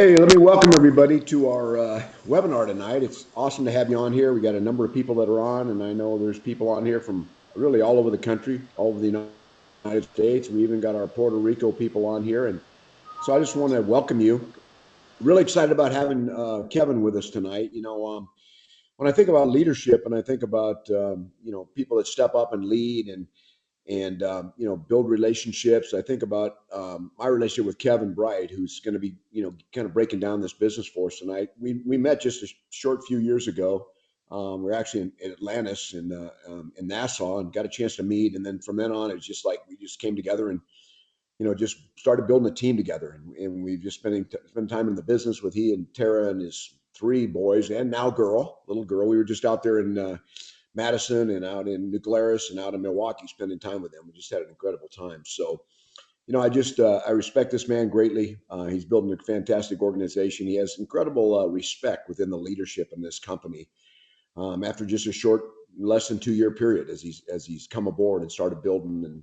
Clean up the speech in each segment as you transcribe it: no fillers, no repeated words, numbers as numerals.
Hey, let me welcome everybody to our webinar tonight. It's awesome to have you on here. We got a number of people that are on, and I know there's people on here from really all over the country, all over the United States. We even got our Puerto Rico people on here, and so I just want to welcome you. Really excited about having Kevin with us tonight. When I think about leadership, and I think about people that step up and lead, and build relationships. I think about my relationship with Kevin Bright, who's going to be kind of breaking down this business for us tonight. We met just a short few years ago. We're actually in Atlantis in Nassau, and got a chance to meet. And then from then on, it's just like we just came together and just started building a team together. And we've just spent time in the business with he and Tara and his three boys, and now little girl. We were just out there in Madison and out in New Glarus and out in Milwaukee, spending time with them. We just had an incredible time. So, I respect this man greatly. He's building a fantastic organization. He has incredible respect within the leadership in this company. After just a short, less than 2 year period, as he's come aboard and started building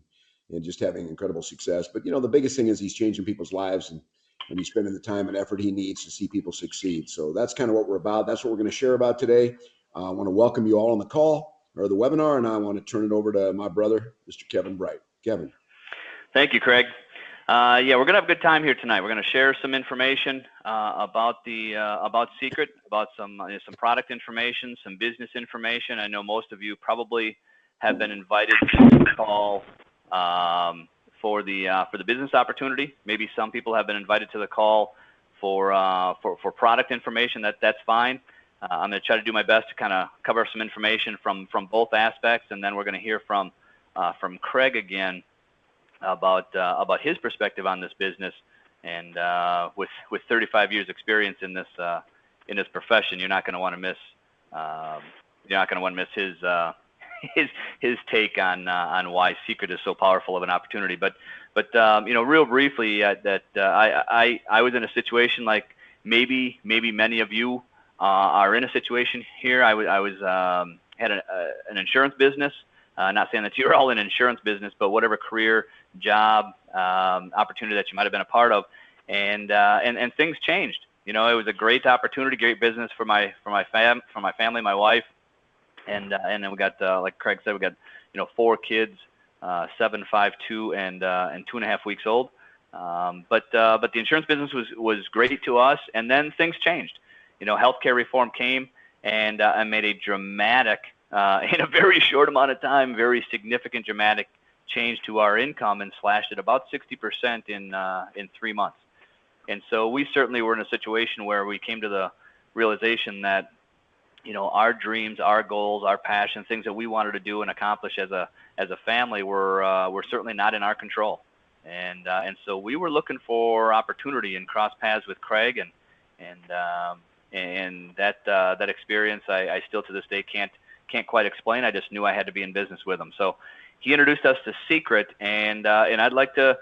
and just having incredible success. But the biggest thing is he's changing people's lives, and he's spending the time and effort he needs to see people succeed. So that's kind of what we're about. That's what we're going to share about today. I want to welcome you all on the call or the webinar, and I want to turn it over to my brother, Mr. Kevin Bright. Kevin. Thank you, Craig. Yeah, we're gonna have a good time here tonight. We're gonna share some information about Seacret, about some product information, some business information. I know most of you probably have been invited to the call for the business opportunity. Maybe some people have been invited to the call for product information. That's fine. I'm going to try to do my best to kind of cover some information from both aspects, and then we're going to hear from Craig again about his perspective on this business. And with 35 years experience in this profession, you're not going to want to miss his take on why Seacret is so powerful of an opportunity. But real briefly, I was in a situation like maybe many of you are in a situation here. I had an insurance business. Not saying that you're all in insurance business, but whatever career, job, opportunity that you might have been a part of, and things changed. It was a great opportunity, great business for my family, my wife, and then we got like Craig said, we got 4 kids, 7, 5, 2, and 2.5 weeks old. But the insurance business was great to us, and then things changed. Healthcare reform came and made a dramatic, in a very short amount of time, very significant, dramatic change to our income, and slashed it about 60% in 3 months. And so we certainly were in a situation where we came to the realization that, our dreams, our goals, our passion, things that we wanted to do and accomplish as a family were certainly not in our control. And so we were looking for opportunity and cross paths with Craig, and that experience I still to this day can't quite explain. I just knew I had to be in business with him. So he introduced us to Seacret, and I'd like to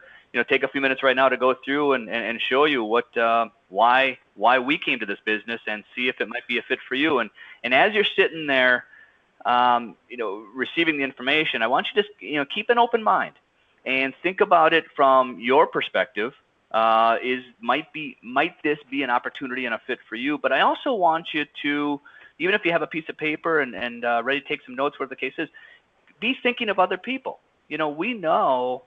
take a few minutes right now to go through and show you why we came to this business, and see if it might be a fit for you. And as you're sitting there, receiving the information, I want you to just keep an open mind and think about it from your perspective. Might this be an opportunity and a fit for you? But I also want you to, even if you have a piece of paper and ready to take some notes, whatever the case is, be thinking of other people. We know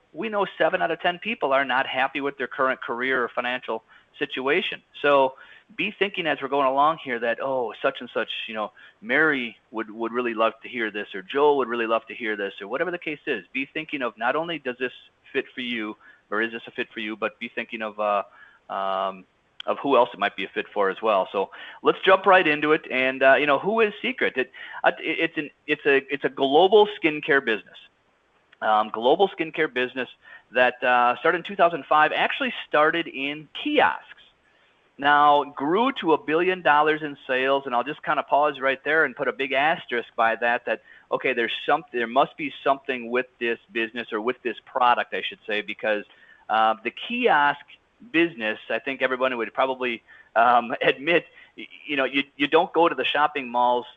7 out of 10 people are not happy with their current career or financial situation. So be thinking as we're going along here that, such and such, Mary would really love to hear this, or Joel would really love to hear this, or whatever the case is. Be thinking of not only does this fit for you, or is this a fit for you, but be thinking of who else it might be a fit for as well. So let's jump right into it. And who is Seacret? It's a global skincare business. Global skincare business that started in 2005. Actually started in kiosks. Now grew to $1 billion in sales, and I'll just kind of pause right there and put a big asterisk by that. Okay, there must be something with this business, or with this product, I should say, because the kiosk business, I think everyone would probably admit, you don't go to the shopping malls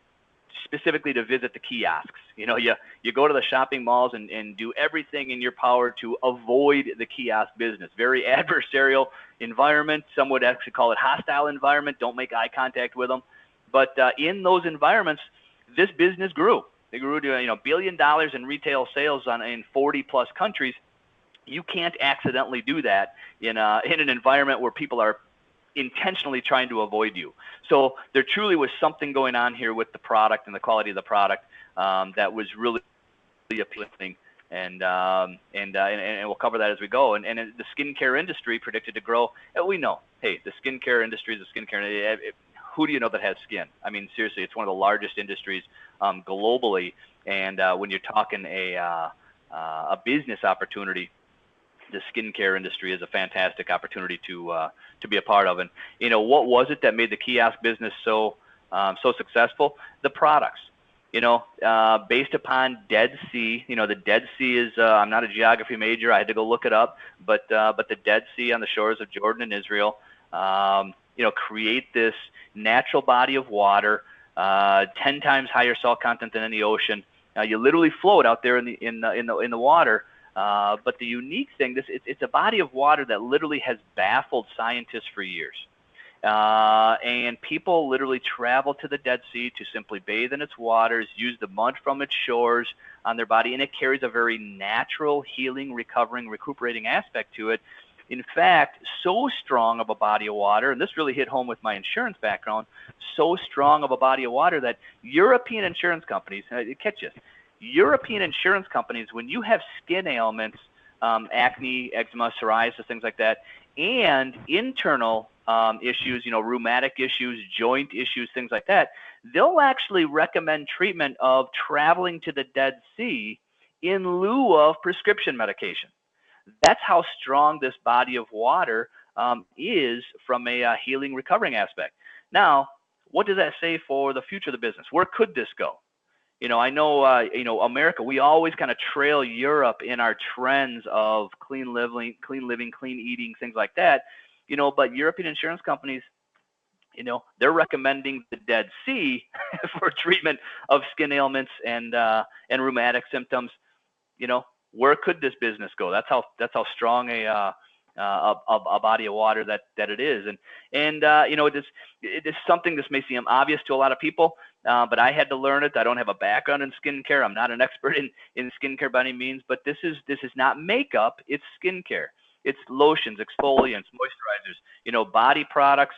specifically to visit the kiosks. You know, you go to the shopping malls and do everything in your power to avoid the kiosk business. Very adversarial environment. Some would actually call it hostile environment. Don't make eye contact with them. But in those environments, this business grew. They grew to $1 billion in retail sales in 40 plus countries. You can't accidentally do that in an environment where people are intentionally trying to avoid you. So there truly was something going on here with the product and the quality of the product that was really appealing. And we'll cover that as we go. And the skincare industry predicted to grow. We know, hey, the skincare industry is a skincare. Who do you know that has skin? I mean, seriously, it's one of the largest industries globally. And when you're talking a business opportunity, the skincare industry is a fantastic opportunity to be a part of. And what was it that made the kiosk business so successful? The products. Based upon Dead Sea. The Dead Sea is. I'm not a geography major. I had to go look it up. But the Dead Sea on the shores of Jordan and Israel, create this natural body of water, 10 times higher salt content than in the ocean. You literally float out there in the water. But the unique thing, it's a body of water that literally has baffled scientists for years. And people literally travel to the Dead Sea to simply bathe in its waters, use the mud from its shores on their body, and it carries a very natural, healing, recovering, recuperating aspect to it. In fact, so strong of a body of water, and this really hit home with my insurance background, so strong of a body of water that European insurance companies, catch this, European insurance companies, when you have skin ailments, acne, eczema, psoriasis, things like that, and internal issues, rheumatic issues, joint issues, things like that, they'll actually recommend treatment of traveling to the Dead Sea in lieu of prescription medication. That's how strong this body of water is from a healing, recovering aspect. Now, what does that say for the future of the business? Where could this go? I know, America, we always kind of trail Europe in our trends of clean living, clean eating, things like that. But European insurance companies, they're recommending the Dead Sea for treatment of skin ailments and rheumatic symptoms. Where could this business go? That's how strong a body of water that it is. And it is something this may seem obvious to a lot of people, but I had to learn it. I don't have a background in skincare. I'm not an expert in skincare by any means, but this is not makeup. It's skincare. It's lotions, exfoliants, moisturizers, body products,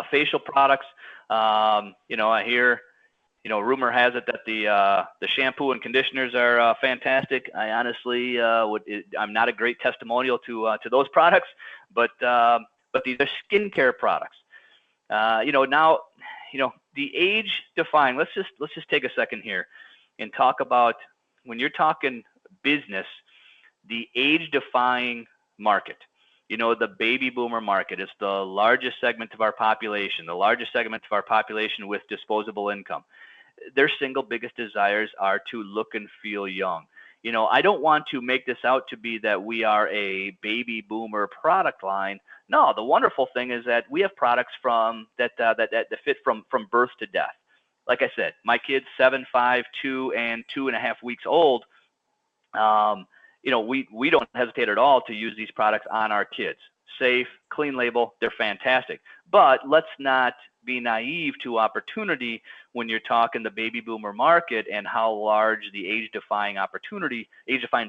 facial products. I hear, rumor has it that the shampoo and conditioners are fantastic. I honestly I'm not a great testimonial to those products, but these are skincare products. Now, the age defying. Let's just take a second here and talk about, when you're talking business, the age defying market. The baby boomer market is the largest segment of our population, with disposable income. Their single biggest desires are to look and feel young. I don't want to make this out to be that we are a baby boomer product line. No, the wonderful thing is that we have products that fit from birth to death. Like I said, my kids 7, 5, 2, and 2.5 weeks old. We don't hesitate at all to use these products on our kids. Safe, clean label, they're fantastic. But let's not be naive to opportunity when you're talking the baby boomer market and how large the age-defying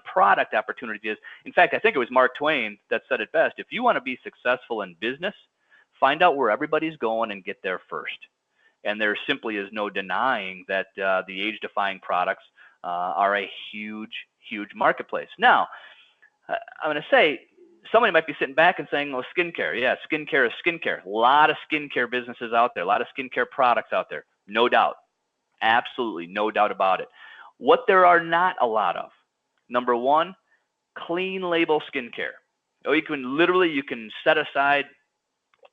product opportunity is. In fact, I think it was Mark Twain that said it best. If you want to be successful in business, find out where everybody's going and get there first. And there simply is no denying that the age-defying products are a huge marketplace. Now, I'm going to say, somebody might be sitting back and saying, "Oh, skincare. Yeah, skincare is skincare." A lot of skincare businesses out there, a lot of skincare products out there, no doubt. Absolutely, no doubt about it. What there are not a lot of, number one, clean label skincare. You can set aside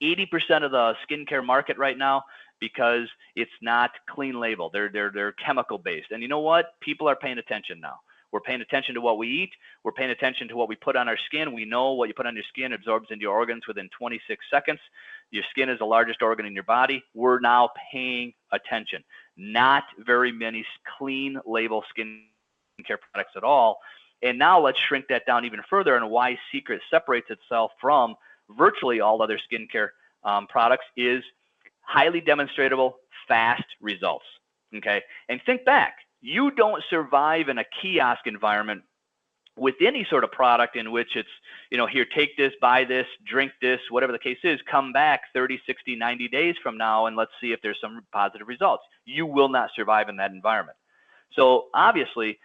80% of the skincare market right now because it's not clean label. They're chemical based. And you know what? People are paying attention now. We're paying attention to what we eat. We're paying attention to what we put on our skin. We know what you put on your skin absorbs into your organs within 26 seconds. Your skin is the largest organ in your body. We're now paying attention. Not very many clean label skincare products at all. And now let's shrink that down even further, and why Seacret separates itself from virtually all other skincare products is highly demonstrable, fast results. Okay, and think back. You don't survive in a kiosk environment with any sort of product in which it's, here, take this, buy this, drink this, whatever the case is, come back 30, 60, 90 days from now and let's see if there's some positive results. You will not survive in that environment. So obviously,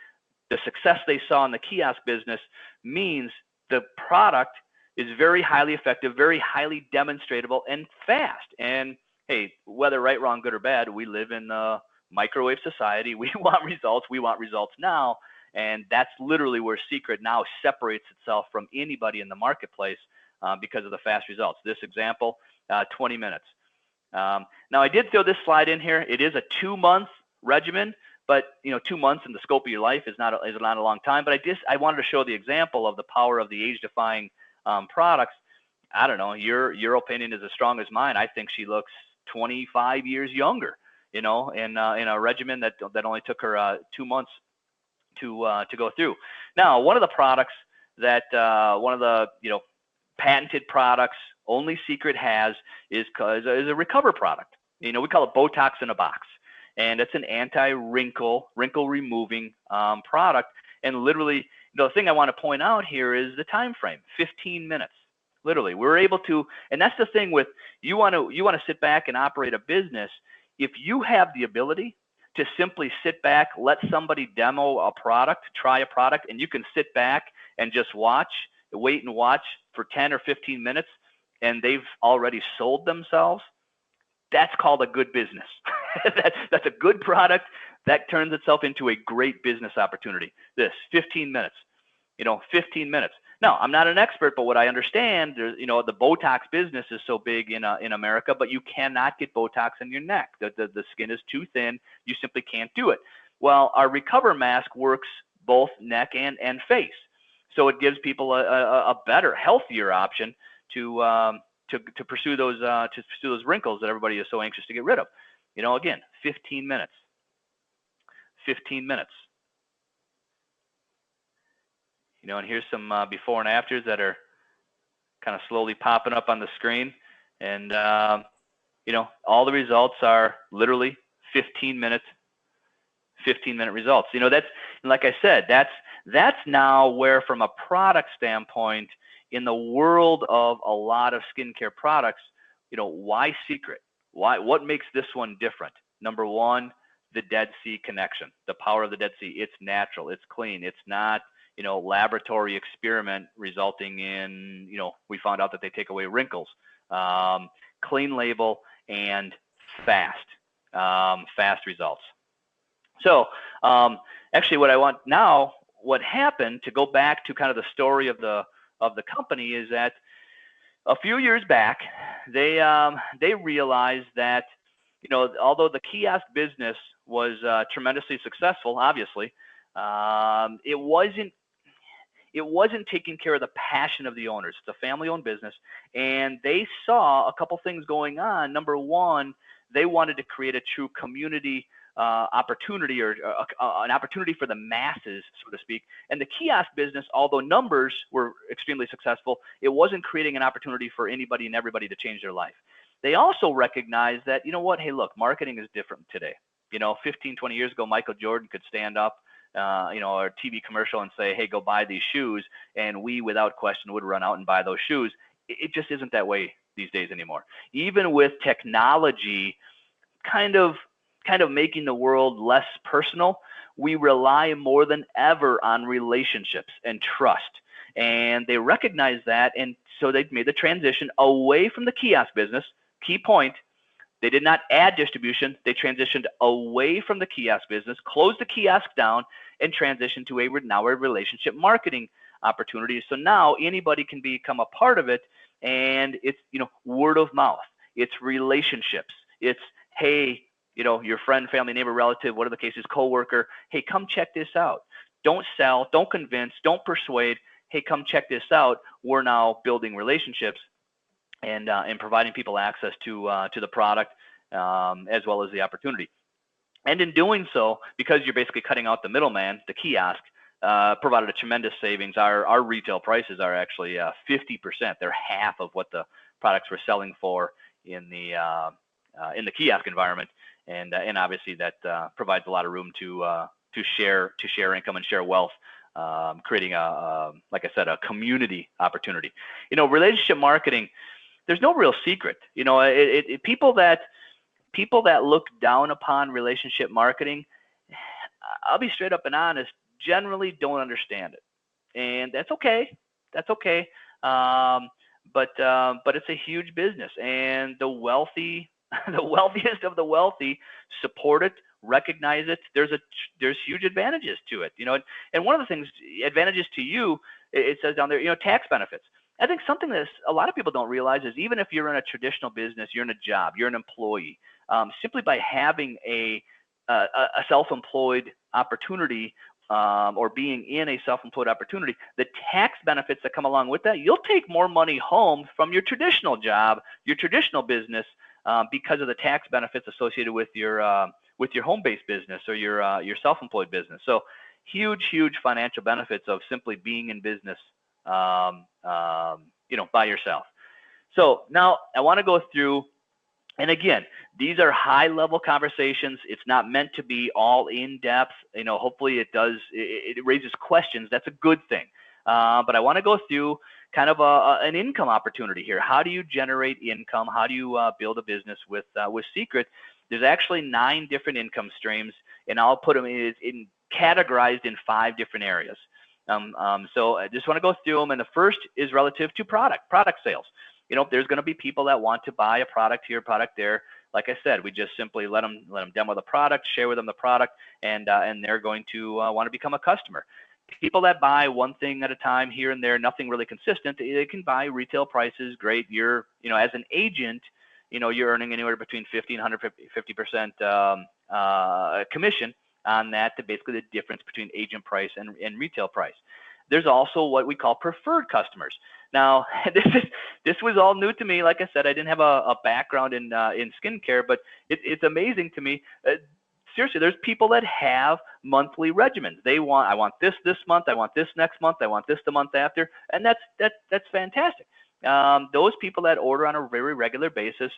the success they saw in the kiosk business means the product is very highly effective, very highly demonstratable, and fast. And hey, whether right, wrong, good, or bad, we live in a microwave society. We want results. We want results now. And that's literally where Seacret now separates itself from anybody in the marketplace because of the fast results. This example, 20 minutes. Now, I did throw this slide in here. It is a 2-month regimen, but 2 months in the scope of your life is not a long time. But I wanted to show the example of the power of the age-defying products. I don't know. Your opinion is as strong as mine. I think she looks 25 years younger. In a regimen that only took her 2 months to go through. Now, one of the products that one of the patented products only Seacret has is a recover product. We call it Botox in a box, and it's an anti-wrinkle, wrinkle removing product. And literally, the thing I want to point out here is the time frame: 15 minutes. Literally, we're able to, and that's the thing with you want to sit back and operate a business. If you have the ability to simply sit back, let somebody demo a product, try a product, and you can sit back and just wait and watch for 10 or 15 minutes, and they've already sold themselves, that's called a good business. That's a good product that turns itself into a great business opportunity. 15 minutes, 15 minutes. Now, I'm not an expert, but what I understand, the Botox business is so big in America, but you cannot get Botox in your neck. The skin is too thin. You simply can't do it. Well, our Recover Mask works both neck and face. So it gives people a better, healthier option to pursue those wrinkles that everybody is so anxious to get rid of. Again, 15 minutes. 15 minutes. And here's some before and afters that are kind of slowly popping up on the screen. And, all the results are literally 15-minute results. That's, like I said, that's now where, from a product standpoint, in the world of a lot of skincare products, why Seacret? What makes this one different? Number one, the Dead Sea connection, the power of the Dead Sea. It's natural. It's clean. It's not laboratory experiment resulting in, we found out that they take away wrinkles. Clean label and fast results. So actually what happened, to go back to kind of the story of the company, is that a few years back, they realized that, although the kiosk business was tremendously successful, obviously, it wasn't taking care of the passion of the owners. It's a family-owned business, and they saw a couple things going on. Number one, they wanted to create a true community opportunity, or an opportunity for the masses, so to speak. And the kiosk business, although numbers were extremely successful, it wasn't creating an opportunity for anybody and everybody to change their life. They also recognized that, hey, look, marketing is different today. 15, 20 years ago, Michael Jordan could stand up or a TV commercial and say, hey, go buy these shoes, and we, without question, would run out and buy those shoes. It just isn't that way these days anymore. Even with technology kind of making the world less personal, we rely more than ever on relationships and trust. And they recognize that, and so they've made the transition away from the kiosk business. Key point, they did not add distribution. They transitioned away from the kiosk business, closed the kiosk down, and transitioned to a relationship marketing opportunity. So now anybody can become a part of it, and it's word of mouth. It's relationships. It's, hey, your friend, family, neighbor, relative, whatever the case is, coworker, hey, come check this out. Don't sell, don't convince, don't persuade. Hey, come check this out. We're now building relationships. and providing people access to the product as well as the opportunity. And in doing so, because you're basically cutting out the middleman, the kiosk, provided a tremendous savings. Our retail prices are actually 50%. They're half of what the products we're selling for in the kiosk environment, and obviously that provides a lot of room to share income and share wealth, creating like I said, a community opportunity. Relationship marketing. There's no real secret. People that look down upon relationship marketing, I'll be straight up and honest, generally don't understand it, and that's okay. That's okay. But it's a huge business, and the wealthy, the wealthiest of the wealthy, support it, recognize it. There's huge advantages to it, and one of the things, advantages to you, it says down there, tax benefits. I think something that a lot of people don't realize is even if you're in a traditional business, you're in a job, you're an employee, simply by having a self-employed opportunity or being in a self-employed opportunity, the tax benefits that come along with that, you'll take more money home from your traditional job, your traditional business, because of the tax benefits associated with your home-based business or your self-employed business. So huge financial benefits of simply being in business, by yourself. So now I want to go through. And again, these are high-level conversations. It's not meant to be all in-depth. Hopefully it does. It raises questions. That's a good thing. But I want to go through kind of an income opportunity here. How do you generate income? How do you build a business with Seacret? There's actually 9 different income streams, and I'll put them categorized in 5 different areas. So I just want to go through them. And the first is relative to product sales. There's going to be people that want to buy a product here, product there. Like I said, we just simply let them demo the product, share with them the product, and they're going to want to become a customer. People that buy one thing at a time here and there, nothing really consistent, they can buy retail prices. Great. You're, as an agent, you're earning anywhere between 50 and 150% commission on that, to basically the difference between agent price and retail price. There's also what we call preferred customers. Now, this was all new to me. Like I said, I didn't have a background in skincare, but it's amazing to me. Seriously, there's people that have monthly regimens. I want this month, I want this next month, I want this the month after, and that's fantastic. Those people that order on a very regular basis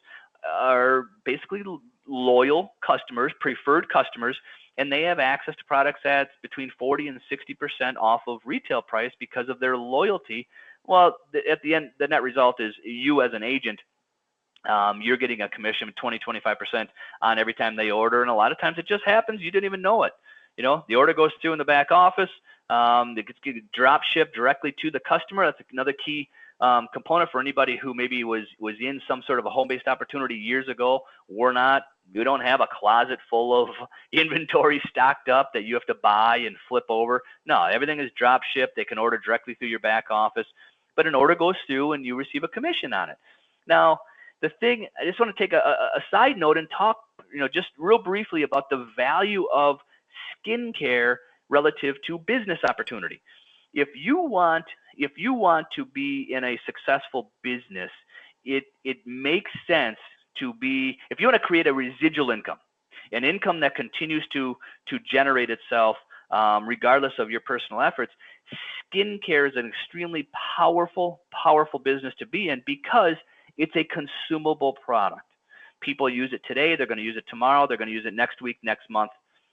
are basically loyal customers, preferred customers, and they have access to products that's between 40 and 60% off of retail price because of their loyalty. Well, at the end, the net result is you as an agent, you're getting a commission of 20-25% on every time they order, and a lot of times it just happens you didn't even know it. The order goes through in the back office. It gets drop shipped directly to the customer. That's another key component for anybody who maybe was in some sort of a home-based opportunity years ago. We don't have a closet full of inventory stocked up that you have to buy and flip over. No, everything is drop shipped. They can order directly through your back office, but an order goes through and you receive a commission on it. Now, the thing, I just want to take a side note and talk, just real briefly about the value of skincare relative to business opportunity. If you want to be in a successful business, it makes sense to be, if you want to create a residual income, an income that continues to generate itself regardless of your personal efforts, skincare is an extremely powerful business to be in because it's a consumable product. People use it today. They're going to use it tomorrow. They're going to use it next week, next month.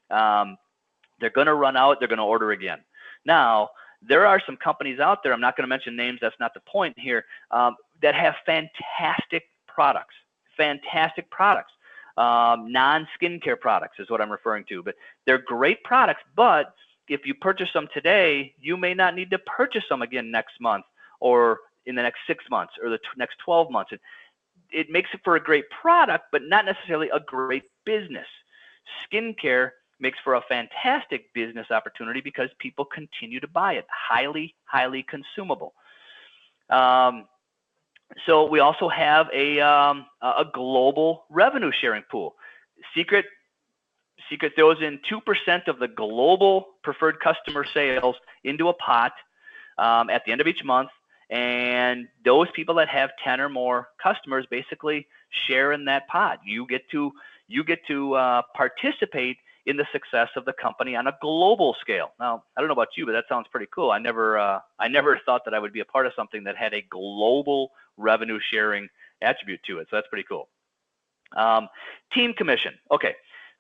They're going to run out. They're going to order again. Now, there are some companies out there, I'm not going to mention names, that's not the point here, that have fantastic products, non-skincare products is what I'm referring to. But they're great products, but if you purchase them today, you may not need to purchase them again next month or in the next 6 months or the next 12 months. It makes it for a great product, but not necessarily a great business. Skincare makes for a fantastic business opportunity because people continue to buy it. Highly consumable. So we also have a global revenue sharing pool. Seacret throws in 2% of the global preferred customer sales into a pot at the end of each month, And those people that have 10 or more customers basically share in that pot. You get to participate in the success of the company on a global scale. Now, I don't know about you, but that sounds pretty cool. I never thought that I would be a part of something that had a global revenue sharing attribute to it. So that's pretty cool. Team commission. Okay,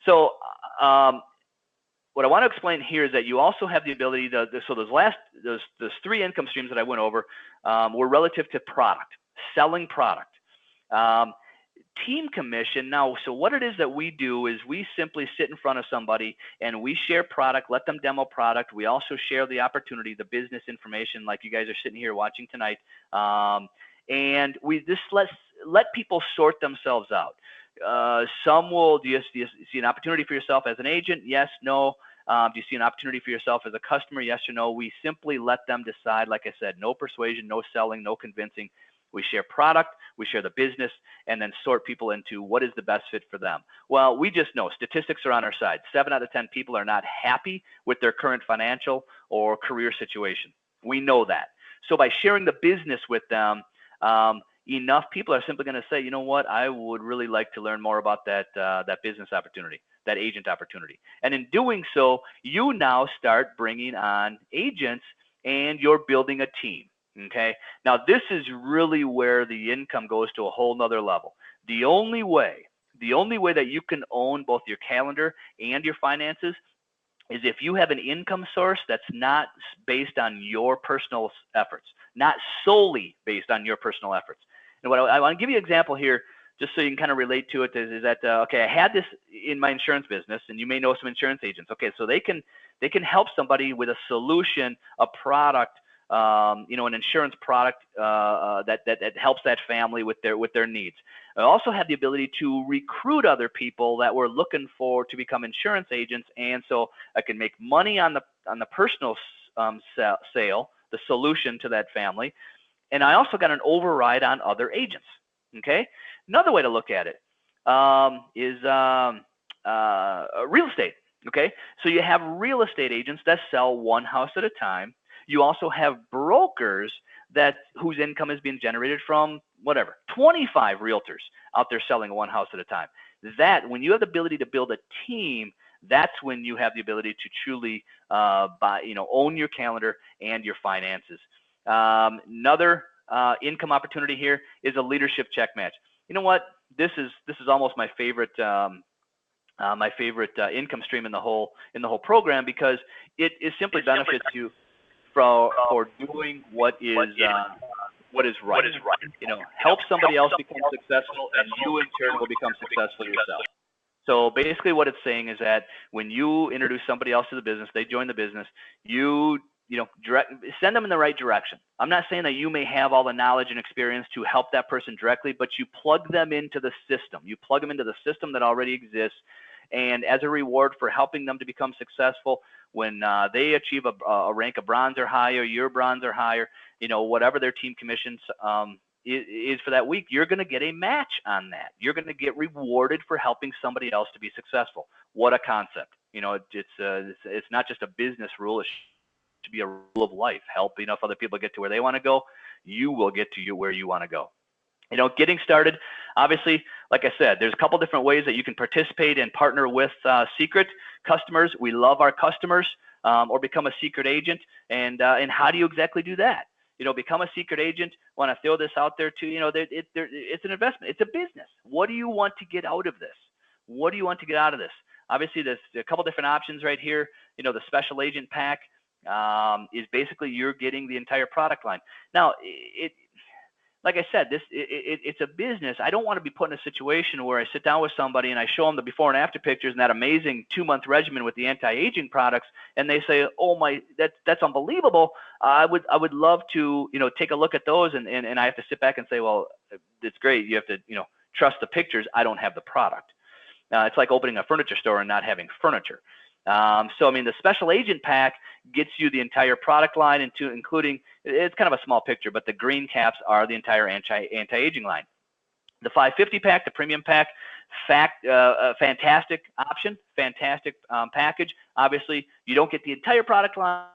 so what I want to explain here is that you also have the ability to, so those three income streams that I went over were relative to product, selling product. Team commission now, so what it is that we do is we simply sit in front of somebody and we share product, let them demo product. We also share the opportunity, the business information, like you guys are sitting here watching tonight. And we just let people sort themselves out. Some will, do you see an opportunity for yourself as an agent? Yes, no. Do you see an opportunity for yourself as a customer? Yes or no. We simply let them decide. Like I said, no persuasion, no selling, no convincing. We share product, we share the business, and then sort people into what is the best fit for them. Well, we just know statistics are on our side. 7 out of 10 people are not happy with their current financial or career situation. We know that. So by sharing the business with them, enough people are simply going to say, you know what, I would really like to learn more about that business opportunity, that agent opportunity. And in doing so, you now start bringing on agents and you're building a team. Okay. Now this is really where the income goes to a whole nother level. The only way that you can own both your calendar and your finances is if you have an income source that's not based on your personal efforts, not solely based on your personal efforts. And what I want to give you an example here, just so you can kind of relate to it, is that, okay, I had this in my insurance business, and you may know some insurance agents. Okay, so they can help somebody with a solution, a product, an insurance product that helps that family with their needs. I also have the ability to recruit other people that were looking to become insurance agents, and so I can make money on the personal sale, the solution to that family, and I also got an override on other agents. Okay, another way to look at it is real estate. Okay, so you have real estate agents that sell one house at a time. You also have brokers whose income is being generated from 25 realtors out there selling one house at a time. When you have the ability to build a team, that's when you have the ability to truly own your calendar and your finances. Another income opportunity here is a leadership check match. You know what? This is almost my favorite income stream in the whole program, because it simply benefits you for doing what is right. Help somebody else become successful, and you in turn will become successful yourself. So basically what it's saying is that when you introduce somebody else to the business, they join the business, send them in the right direction. I'm not saying that you may have all the knowledge and experience to help that person directly, but you plug them into the system. You plug them into the system that already exists. And as a reward for helping them to become successful, when they achieve a rank of bronze or higher, your bronze or higher, whatever their team commissions is for that week, you're going to get a match on that. You're going to get rewarded for helping somebody else to be successful. What a concept! It's not just a business rule. It should be a rule of life. Help enough other people get to where they want to go, you will get to where you want to go. Getting started, obviously, like I said, there's a couple different ways that you can participate and partner with Seacret customers. We love our customers, or become a Seacret agent. And how do you exactly do that? Become a Seacret agent. Want to throw this out there too? It's an investment. It's a business. What do you want to get out of this? What do you want to get out of this? Obviously, there's a couple different options right here. The special agent pack is basically you're getting the entire product line. Now, like I said, it's a business. I don't want to be put in a situation where I sit down with somebody and I show them the before and after pictures and that amazing 2-month regimen with the anti-aging products, and they say, "Oh my, that's unbelievable. I would love to take a look at those," and I have to sit back and say, "Well, it's great. You have to trust the pictures. I don't have the product." It's like opening a furniture store and not having furniture. So I mean, the special agent pack gets you the entire product line, including, it's kind of a small picture, but the green caps are the entire anti-aging line. The 550 pack, the premium pack, fantastic option, fantastic package. Obviously, you don't get the entire product line,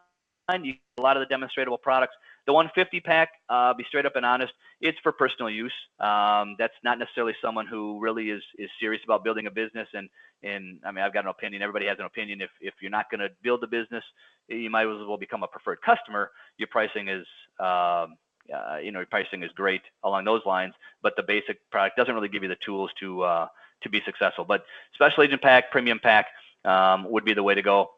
You get a lot of the demonstratable products. The 150 pack, be straight up and honest, it's for personal use. That's not necessarily someone who really is serious about building a business. And I mean, I've got an opinion. Everybody has an opinion. If you're not going to build a business, you might as well become a preferred customer. Your pricing is your pricing is great along those lines, but the basic product doesn't really give you the tools to be successful. But special agent pack, premium pack would be the way to go.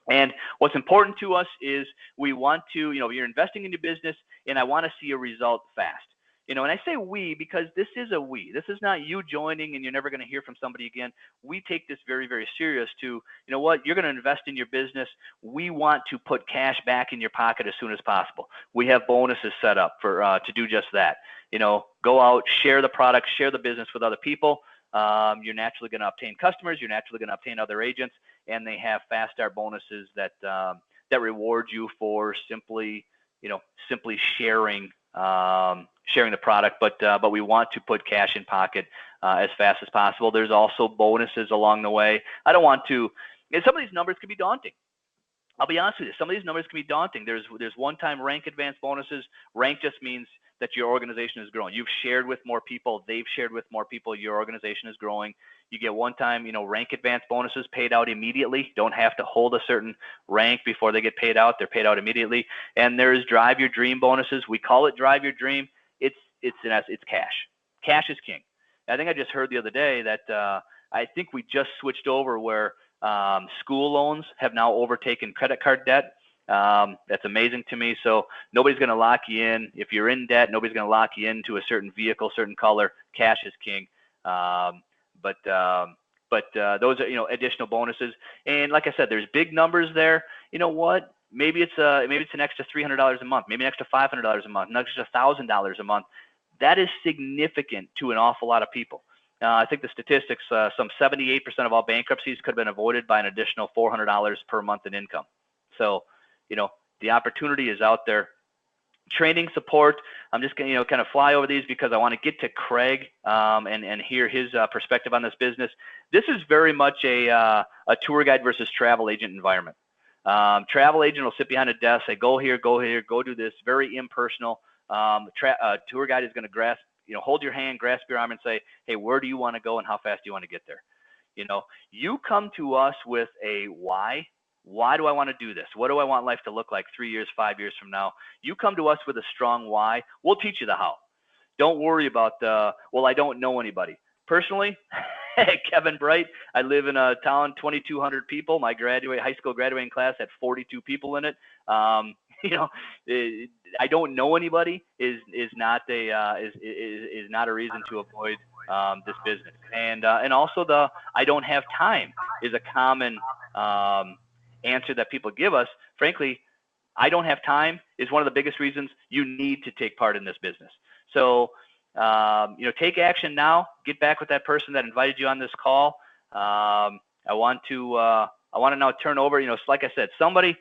And what's important to us is we want to, you're investing in your business, and I want to see a result fast. And I say we because this is a we. This is not you joining and you're never going to hear from somebody again. We take this very, very serious to, you know what, you're going to invest in your business. We want to put cash back in your pocket as soon as possible. We have bonuses set up for to do just that. Go out, share the product, share the business with other people. You're naturally going to obtain customers. You're naturally going to obtain other agents, and they have fast start bonuses that reward you for simply sharing the product. But we want to put cash in pocket as fast as possible. There's also bonuses along the way. I don't want to. And some of these numbers can be daunting. I'll be honest with you. Some of these numbers can be daunting. There's one-time rank advance bonuses. Rank just means that your organization is growing. You've shared with more people. They've shared with more people. Your organization is growing. You get one-time, rank advance bonuses paid out immediately. Don't have to hold a certain rank before they get paid out. They're paid out immediately. And there's Drive Your Dream bonuses. We call it Drive Your Dream. It's cash. Cash is king. I think I just heard the other day that I think we just switched over where school loans have now overtaken credit card debt. That's amazing to me. So nobody's going to lock you in. If you're in debt, nobody's going to lock you into a certain vehicle, certain color. Cash is king. But those are, additional bonuses. And like I said, there's big numbers there. You know what? Maybe it's an extra $300 a month, maybe an extra $500 a month, an extra $1,000 a month. That is significant to an awful lot of people. I think the statistics, some 78% of all bankruptcies could have been avoided by an additional $400 per month in income. So, the opportunity is out there. Training support, I'm just going to kind of fly over these because I want to get to Craig and hear his perspective on this business. This is very much a tour guide versus travel agent environment. Travel agent will sit behind a desk, say, go here, go do this, very impersonal. Tour guide is going to hold your hand, grasp your arm and say, hey, where do you want to go and how fast do you want to get there? You come to us with a why. Why do I want to do this? What do I want life to look like 3 years, 5 years from now? You come to us with a strong why. We'll teach you the how. Don't worry about I don't know anybody. Personally, Kevin Bright, I live in a town, 2,200 people. My high school graduating class had 42 people in it. I don't know anybody is not a reason to avoid this business. And also I don't have time is a common answer that people give us. Frankly, I don't have time is one of the biggest reasons you need to take part in this business. So, take action now. Get back with that person that invited you on this call. I want to now turn over. Like I said, somebody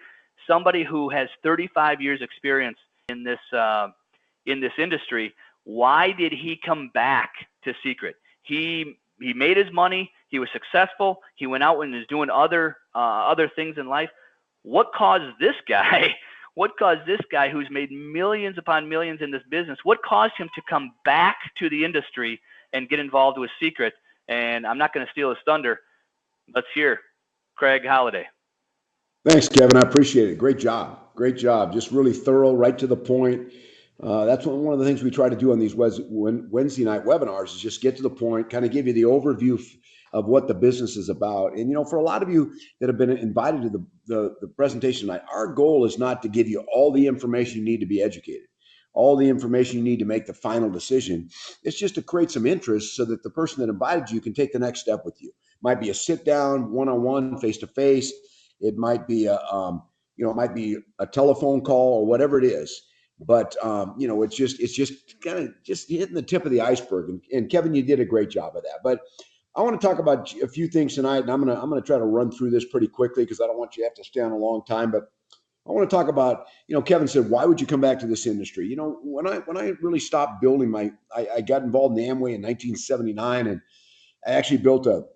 who has 35 years experience in this industry. Why did he come back to Seacret? He made his money. He was successful. He went out and is doing other things in life. What caused this guy? What caused this guy who's made millions upon millions in this business? What caused him to come back to the industry and get involved with Seacret? And I'm not going to steal his thunder. Let's hear Craig Holliday. Thanks, Kevin. I appreciate it. Great job. Great job. Just really thorough, right to the point. That's one of the things we try to do on these Wednesday night webinars is just get to the point, kind of give you the overview of what the business is about. And, for a lot of you that have been invited to the presentation tonight, our goal is not to give you all the information you need to be educated, all the information you need to make the final decision. It's just to create some interest so that the person that invited you can take the next step with you. Might be a sit down, one-on-one, face-to-face. It might be a telephone call or whatever it is. But it's just kind of just hitting the tip of the iceberg. And Kevin, you did a great job of that. But I want to talk about a few things tonight, and I'm gonna try to run through this pretty quickly because I don't want you to have to stay on a long time. But I want to talk about, Kevin said, why would you come back to this industry? When I really stopped building I got involved in the Amway in 1979, and I actually built a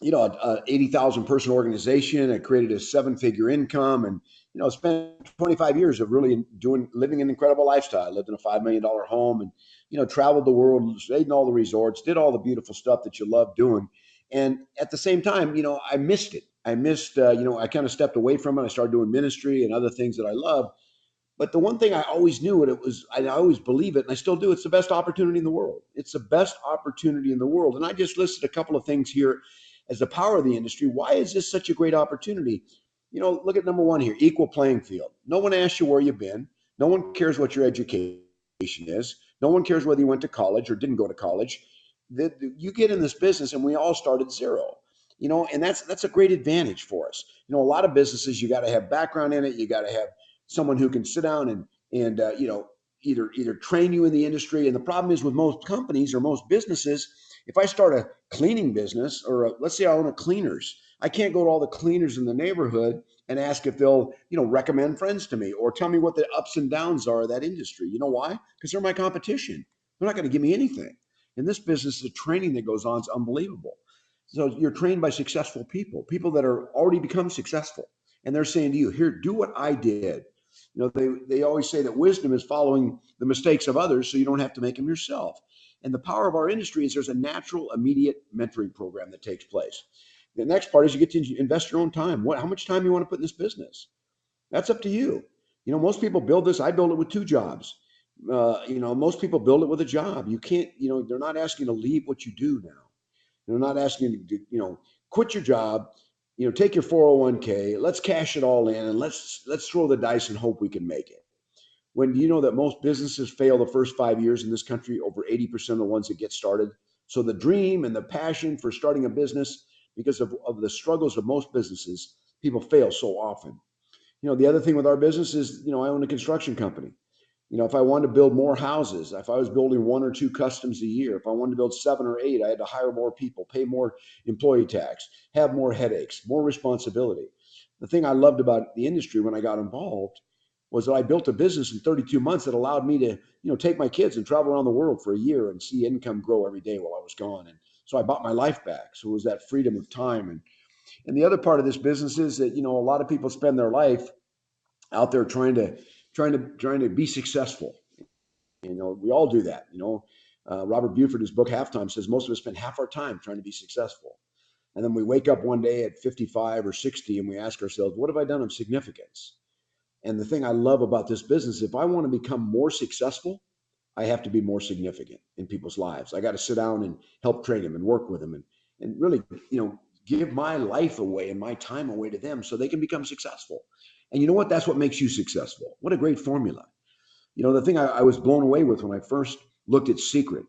80,000 person organization. I created a 7-figure income, and spent 25 years of really living an incredible lifestyle. I lived in a $5 million home, and traveled the world, stayed in all the resorts, did all the beautiful stuff that you love doing. And at the same time, I missed it. I missed, I kind of stepped away from it. I started doing ministry and other things that I love. But the one thing I always knew, and I always believe it, and I still do, it's the best opportunity in the world. It's the best opportunity in the world. And I just listed a couple of things here as the power of the industry. Why is this such a great opportunity? Look at number one here, equal playing field. No one asks you where you've been. No one cares what your education is. No one cares whether you went to college or didn't go to college. You get in this business, and we all start at zero. And that's a great advantage for us. A lot of businesses, you got to have background in it. You got to have someone who can sit down and either train you in the industry. And the problem is with most companies or most businesses, if I start a cleaning business or let's say I own a cleaners, I can't go to all the cleaners in the neighborhood and ask if they'll recommend friends to me or tell me what the ups and downs are of that industry. You know why? Because they're my competition. They're not going to give me anything. In this business, the training that goes on is unbelievable. So you're trained by successful people that are already become successful, and they're saying to you, here, do what I did. They always say that wisdom is following the mistakes of others so you don't have to make them yourself. And the power of our industry is there's a natural, immediate mentoring program that takes place. The next part is you get to invest your own time. How much time you want to put in this business? That's up to you. Most people build this. I build it with 2 jobs. Most people build it with a job. You can't, they're not asking to leave what you do now. They're not asking you to, quit your job, take your 401k, let's cash it all in and let's throw the dice and hope we can make it. When you know that most businesses fail the first 5 years in this country, over 80% of the ones that get started. So the dream and the passion for starting a business, because of the struggles of most businesses, people fail so often. The other thing with our business is, I own a construction company. If I wanted to build more houses, if I was building 1 or 2 customs a year, if I wanted to build 7 or 8, I had to hire more people, pay more employee tax, have more headaches, more responsibility. The thing I loved about the industry when I got involved was that I built a business in 32 months that allowed me to, take my kids and travel around the world for a year and see income grow every day while I was gone. And so I bought my life back. So it was that freedom of time. And the other part of this business is that, a lot of people spend their life out there trying to be successful. We all do that. Robert Buford, his book Halftime, says most of us spend half our time trying to be successful. And then we wake up one day at 55 or 60 and we ask ourselves, what have I done of significance? And the thing I love about this business, if I want to become more successful, I have to be more significant in people's lives. I got to sit down and help train them and work with them and really, give my life away and my time away to them so they can become successful. And you know what? That's what makes you successful. What a great formula. The thing I was blown away with when I first looked at Seacret,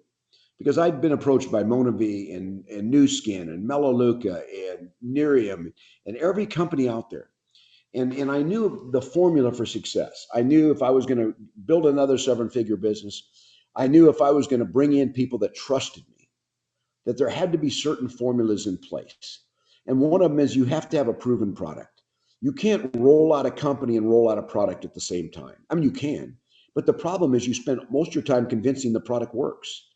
because I'd been approached by Mona V and New Skin and Melaleuca and Nerium and every company out there. And I knew the formula for success. I knew if I was going to build another 7-figure business, I knew if I was going to bring in people that trusted me, that there had to be certain formulas in place. And one of them is you have to have a proven product. You can't roll out a company and roll out a product at the same time. I mean, you can, but the problem is you spend most of your time convincing the product works.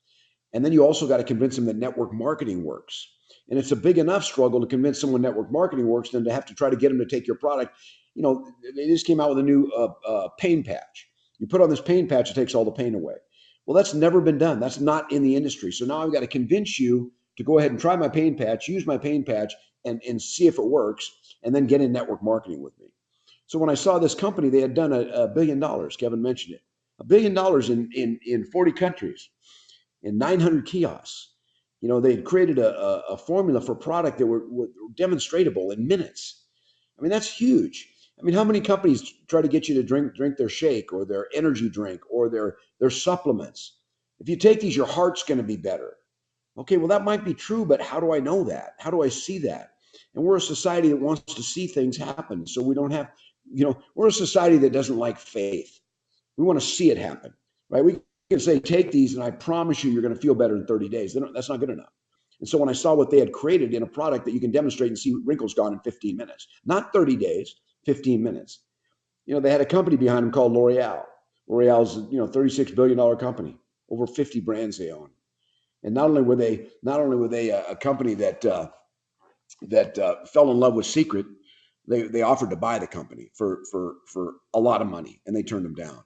And then you also got to convince them that network marketing works. And it's a big enough struggle to convince someone network marketing works than to have to try to get them to take your product. They just came out with a new pain patch. You put on this pain patch, it takes all the pain away. Well, that's never been done. That's not in the industry. So now I've got to convince you to go ahead and try my pain patch, use my pain patch, and see if it works, and then get in network marketing with me. So when I saw this company, they had done $1 billion. Kevin mentioned it. $1 billion in 40 countries and 900 kiosks. They had created a formula for product that were demonstratable in minutes. I mean, that's huge. I mean, how many companies try to get you to drink their shake or their energy drink or their supplements? If you take these, your heart's going to be better. Okay, well, that might be true, but how do I know that? How do I see that? And we're a society that wants to see things happen. So we don't have, we're a society that doesn't like faith. We want to see it happen, right? We can say, take these, and I promise you're going to feel better in 30 days. That's not good enough. And so when I saw what they had created in a product that you can demonstrate and see wrinkles gone in 15 minutes, not 30 days, 15 minutes. They had a company behind them called L'Oreal. L'Oreal's, $36 billion company, over 50 brands they own. And not only were they a company that fell in love with Seacret, They offered to buy the company for a lot of money, and they turned them down.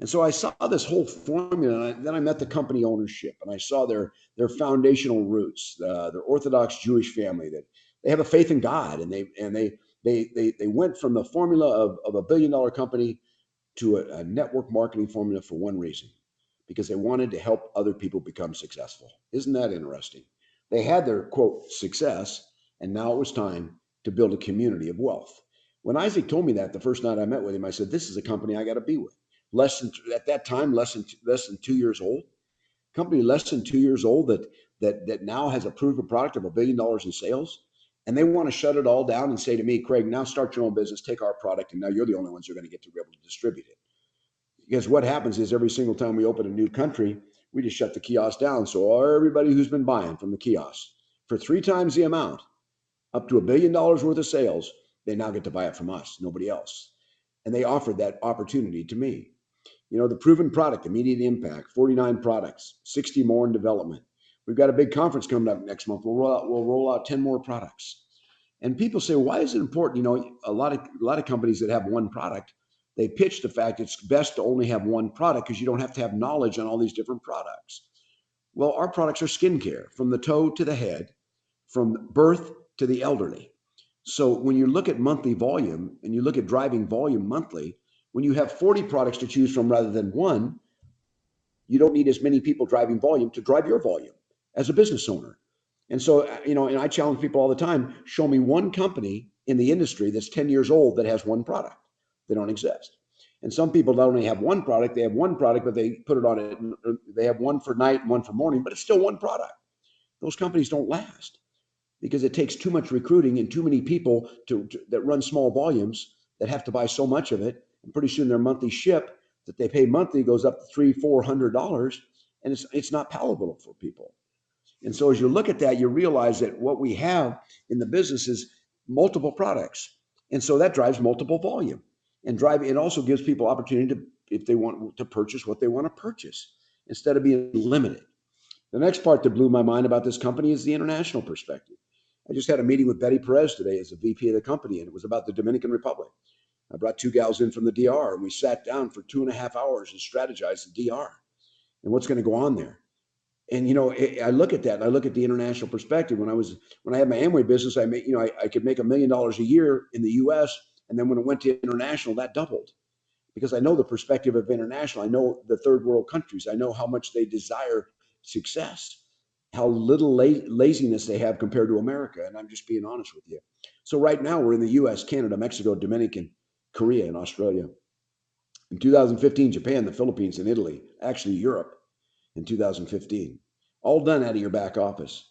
And so I saw this whole formula, and then I met the company ownership, and I saw their foundational roots, their Orthodox Jewish family that they have a faith in God, and they went from the formula of $1 billion company to a network marketing formula for one reason, because they wanted to help other people become successful. Isn't that interesting? They had their quote success, and now it was time to build a community of wealth. When Isaac told me that the first night I met with him, I said, "This is a company I got to be with." Less than at that time, less than 2 years old. Company less than 2 years old that now has a proven product of $1 billion in sales, and they want to shut it all down and say to me, "Craig, now start your own business, take our product, and now you're the only ones who are going to get to be able to distribute it." Because what happens is every single time we open a new country, we just shut the kiosk down. So everybody who's been buying from the kiosk for 3 times the amount, up to $1 billion worth of sales, they now get to buy it from us, nobody else. And they offered that opportunity to me. The proven product, immediate impact, 49 products, 60 more in development. We've got a big conference coming up next month. We'll roll out 10 more products. And people say, why is it important? A lot of companies that have one product, they pitch the fact it's best to only have one product because you don't have to have knowledge on all these different products. Well, our products are skincare from the toe to the head, from birth to the elderly. So when you look at monthly volume and you look at driving volume monthly, when you have 40 products to choose from rather than one, you don't need as many people driving volume to drive your volume as a business owner. And so, and I challenge people all the time, show me one company in the industry that's 10 years old that has one product. They don't exist. And some people not only have one product, they have one product, but they put it on it. They have one for night and one for morning, but it's still one product. Those companies don't last because it takes too much recruiting and too many people that run small volumes that have to buy so much of it. And pretty soon their monthly ship that they pay monthly goes up to $300-400, and it's not palatable for people. And so as you look at that, you realize that what we have in the business is multiple products. And so that drives multiple volume. It also gives people opportunity to, if they want to purchase what they want to purchase, instead of being limited. The next part that blew my mind about this company is the international perspective. I just had a meeting with Betty Perez today as the VP of the company, and it was about the Dominican Republic. I brought 2 gals in from the DR, and we sat down for 2.5 hours and strategized the DR and what's going to go on there. And I look at that, and I look at the international perspective. When I had my Amway business, I could make $1 million a year in the U.S., and then when it went to international, that doubled because I know the perspective of international. I know the third world countries. I know how much they desire success, how little laziness they have compared to America. And I'm just being honest with you. So right now we're in the US, Canada, Mexico, Dominican, Korea, and Australia. In 2015, Japan, the Philippines, and Italy, actually Europe in 2015, all done out of your back office.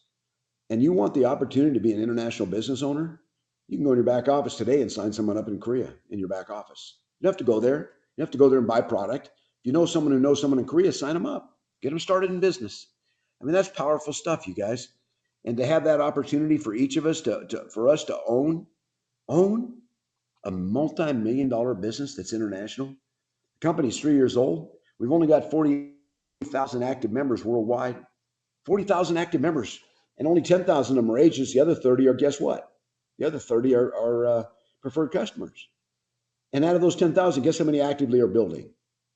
And you want the opportunity to be an international business owner? You can go in your back office today and sign someone up in Korea in your back office. You don't have to go there. You have to go there and buy product. If you know someone who knows someone in Korea, sign them up. Get them started in business. I mean, that's powerful stuff, you guys. And to have that opportunity for each of us for us to own a multi-million-dollar business that's international. The company's 3 years old. We've only got 40,000 active members worldwide. 40,000 active members, and only 10,000 of them are agents. The other 30 are, guess what? The other 30 are preferred customers. And out of those 10,000, guess how many actively are building,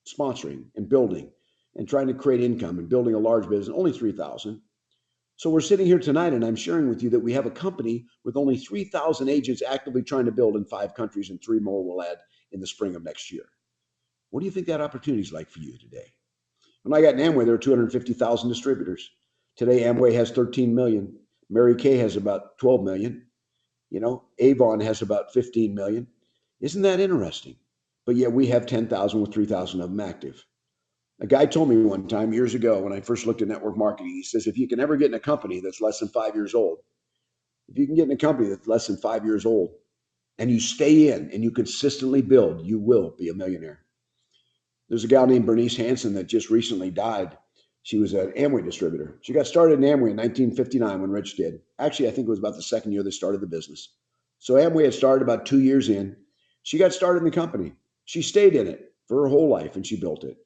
sponsoring, and building, and trying to create income and building a large business? Only 3,000. So we're sitting here tonight, and I'm sharing with you that we have a company with only 3,000 agents actively trying to build in 5 countries, and 3 more will add in the spring of next year. What do you think that opportunity is like for you today? When I got in Amway, there were 250,000 distributors. Today, Amway has 13 million. Mary Kay has about 12 million. Avon has about 15 million. Isn't that interesting? But yet we have 10,000 with 3,000 of them active. A guy told me one time years ago when I first looked at network marketing, he says, if you can ever get in a company that's less than 5 years old, if you can get in a company that's less than 5 years old and you stay in and you consistently build, you will be a millionaire. There's a gal named Bernice Hansen that just recently died. She was an Amway distributor. She got started in Amway in 1959 when Rich did. Actually, I think it was about the second year they started the business. So Amway had started about 2 years in. She got started in the company. She stayed in it for her whole life, and she built it.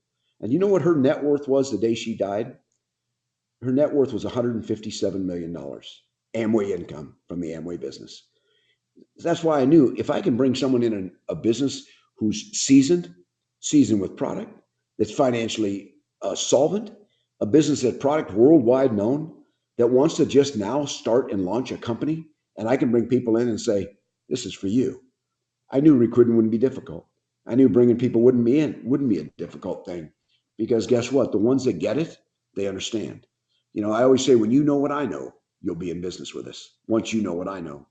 And you know what her net worth was the day she died? Her net worth was $157 million. Amway income from the Amway business. That's why I knew if I can bring someone in a business who's seasoned with product, that's financially solvent, a business that product worldwide known, that wants to just now start and launch a company, and I can bring people in and say, "This is for you." I knew recruiting wouldn't be difficult. I knew bringing people wouldn't be a difficult thing, because guess what? The ones that get it, they understand. I always say, when you know what I know, you'll be in business with us. Once you know what I know,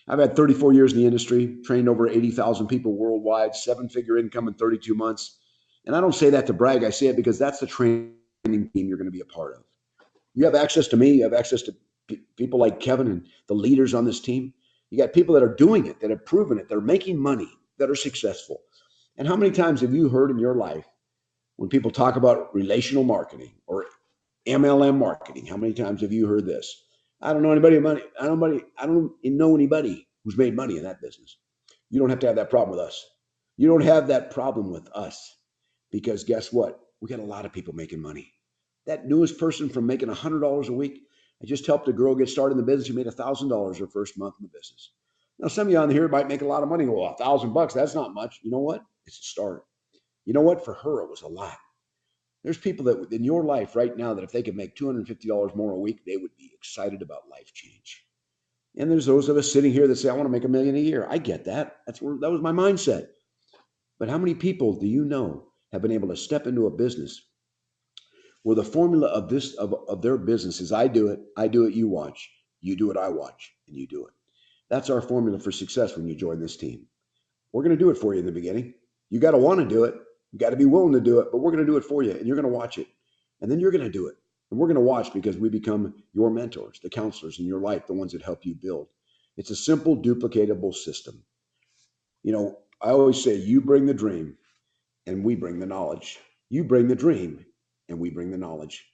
I've had 34 years in the industry, trained over 80,000 people worldwide, seven-figure income in 32 months. And I don't say that to brag. I say it because that's the training team you're going to be a part of. You have access to me. You have access to people like Kevin and the leaders on this team. You got people that are doing it, that have proven it, they're making money, that are successful. And how many times have you heard in your life when people talk about relational marketing or MLM marketing? How many times have you heard this? I don't know anybody money. I don't know anybody who's made money in that business. You don't have to have that problem with us. You don't have that problem with us, because guess what? We got a lot of people making money. That newest person from making $100 a week, I just helped a girl get started in the business. She made $1,000 her first month in the business. Now, some of you on here might make a lot of money. Well, $1,000, that's not much. You know what? It's a start. You know what? For her, it was a lot. There's people that in your life right now that if they could make $250 more a week, they would be excited about life change. And there's those of us sitting here that say, I want to make $1 million a year. I get that. That was my mindset. But how many people do you know have been able to step into a business where the formula of their business is, I do it, you watch, you do it, I watch, and you do it. That's our formula for success when you join this team. We're going to do it for you in the beginning. You got to want to do it. You got to be willing to do it, but we're going to do it for you, and you're going to watch it. And then you're going to do it. And we're going to watch, because we become your mentors, the counselors in your life, the ones that help you build. It's a simple, duplicatable system. I always say, you bring the dream and we bring the knowledge. You bring the dream and we bring the knowledge.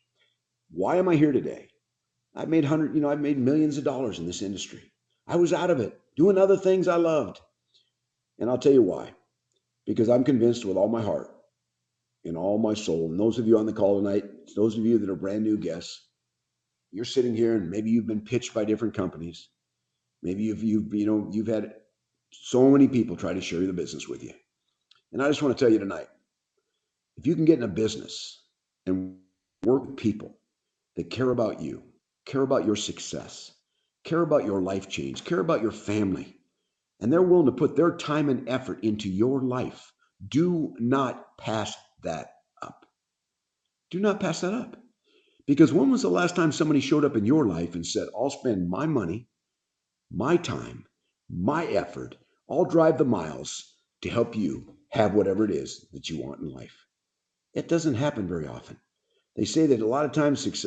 Why am I here today? I've made millions of dollars in this industry. I was out of it doing other things I loved. And I'll tell you why. Because I'm convinced with all my heart and all my soul, and those of you on the call tonight, those of you that are brand new guests, you're sitting here and maybe you've been pitched by different companies. Maybe you've had so many people try to share the business with you. And I just want to tell you tonight, if you can get in a business and work with people that care about you, care about your success, care about your life change, care about your family, and they're willing to put their time and effort into your life, do not pass that up. Do not pass that up. Because when was the last time somebody showed up in your life and said, I'll spend my money, my time, my effort, I'll drive the miles to help you have whatever it is that you want in life? It doesn't happen very often. They say that a lot of times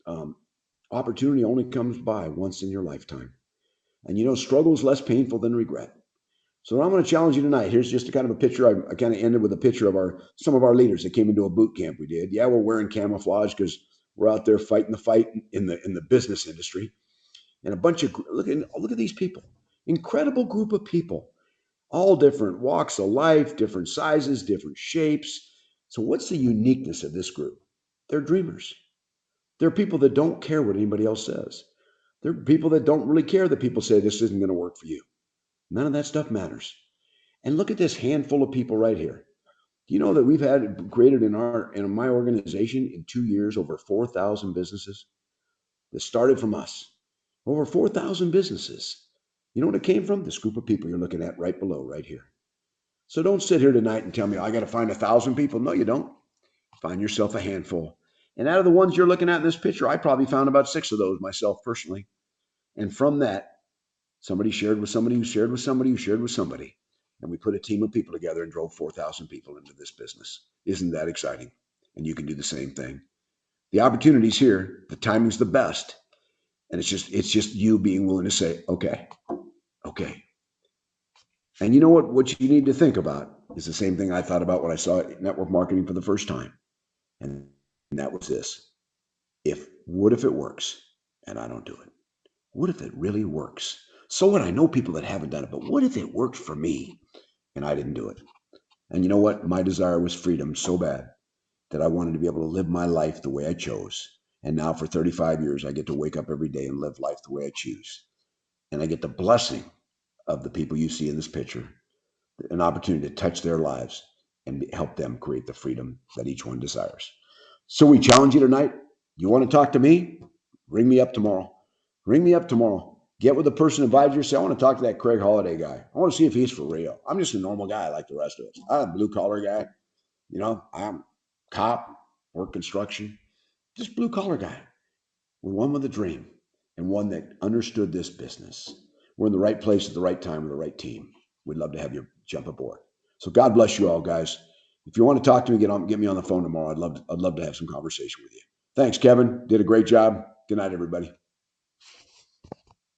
um, opportunity only comes by once in your lifetime. And struggle is less painful than regret. So I'm going to challenge you tonight. Here's just a kind of a picture. I kind of ended with a picture of some of our leaders that came into a boot camp we did. Yeah, we're wearing camouflage because we're out there fighting the fight in the business industry. And a bunch of look at these people, incredible group of people, all different walks of life, different sizes, different shapes. So what's the uniqueness of this group? They're dreamers. They're people that don't care what anybody else says. They're people that don't really care that people say this isn't going to work for you. None of that stuff matters. And look at this handful of people right here. Do you know that we've had created in my organization in 2 years over 4,000 businesses that started from us? Over 4,000 businesses. You know what it came from? This group of people you're looking at right below, right here. So don't sit here tonight and tell me, I got to find 1,000 people. No, you don't. Find yourself a handful. And out of the ones you're looking at in this picture, I probably found about 6 of those myself personally. And from that, somebody shared with somebody who shared with somebody who shared with somebody. And we put a team of people together and drove 4,000 people into this business. Isn't that exciting? And you can do the same thing. The opportunity's here. The timing's the best. And it's just you being willing to say, okay. And you know what you need to think about is the same thing I thought about when I saw network marketing for the first time. And that was this. What if it works and I don't do it? What if it really works? So what? I know people that haven't done it, but what if it worked for me and I didn't do it? And you know what? My desire was freedom so bad that I wanted to be able to live my life the way I chose. And now for 35 years, I get to wake up every day and live life the way I choose. And I get the blessing of the people you see in this picture, an opportunity to touch their lives and help them create the freedom that each one desires. So we challenge you tonight. You want to talk to me? Ring me up tomorrow. Ring me up tomorrow. Get with the person who invited you. Say, I want to talk to that Craig Holiday guy. I want to see if he's for real. I'm just a normal guy like the rest of us. I'm a blue collar guy. I'm cop, work construction, just blue collar guy. We're one with a dream and one that understood this business. We're in the right place at the right time with the right team. We'd love to have you jump aboard. So God bless you all, guys. If you want to talk to me, get me on the phone tomorrow. I'd love to have some conversation with you. Thanks, Kevin. Did a great job. Good night, everybody.